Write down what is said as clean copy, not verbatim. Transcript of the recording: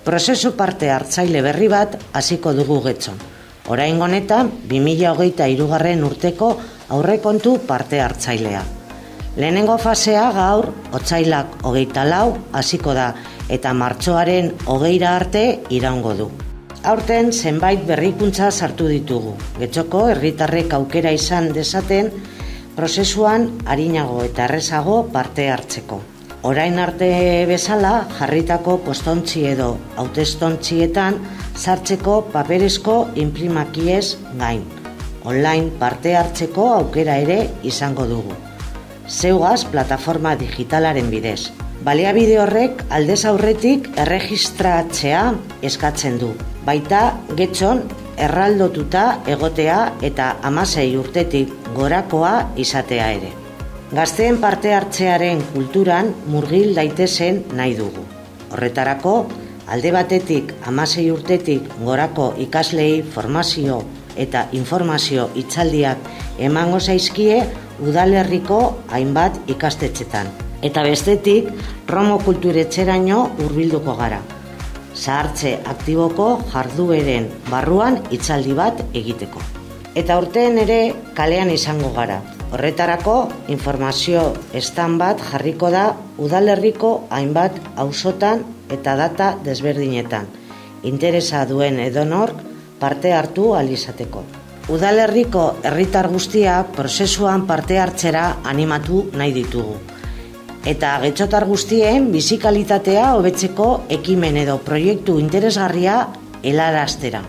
Prozesu parte hartzaile berri bat hasiko dugu Getxon. Orain honetan 2023 urteko aurrekontu parte hartzailea. Lehenengo fasea gaur otsailak 24 hasiko da eta martxoaren 20 arte iraungo du. Aurten zenbait berrikuntza sartu ditugu. Getxoko herritarrek aukera izan dezaten prozesuan arinago eta errezago parte hartzeko. Orain arte bezala jarritako postontzi edo hautestontzietan sartzeko paperezko inprimakiez gain. Online parte hartzeko aukera ere izango dugu. Zeugaz plataforma digitalaren bidez. Baliabide horrek aldez aurretik erregistratzea eskatzen du. Baita Getxon erraldotuta egotea eta 16 urtetik gorakoa izatea ere. Gazteen parte hartzearen kulturan murgil daitezen nahi dugu. Horretarako, alde batetik 16 urtetik gorako ikaslei formazio eta informazio hitzaldiak emango zaizkie udalerriko hainbat ikastetxetan. Eta bestetik, Romo kulturetxeraino hurbilduko gara. Zahartze aktiboko jardueren barruan hitzaldi bat egiteko. Eta urteen ere kalean izango gara. Horretarako informazio stand bat jarriko da udalerriko hainbat auzotan eta data desberdinetan. Interesa duen edonork parte hartu ahal izateko. Udalerriko herritar guztiak prozesuan parte hartzera animatu nahi ditugu. Eta getxotar guztien bizi kalitatea hobetzeko ekimen edo proiektu interesgarria helaraztera.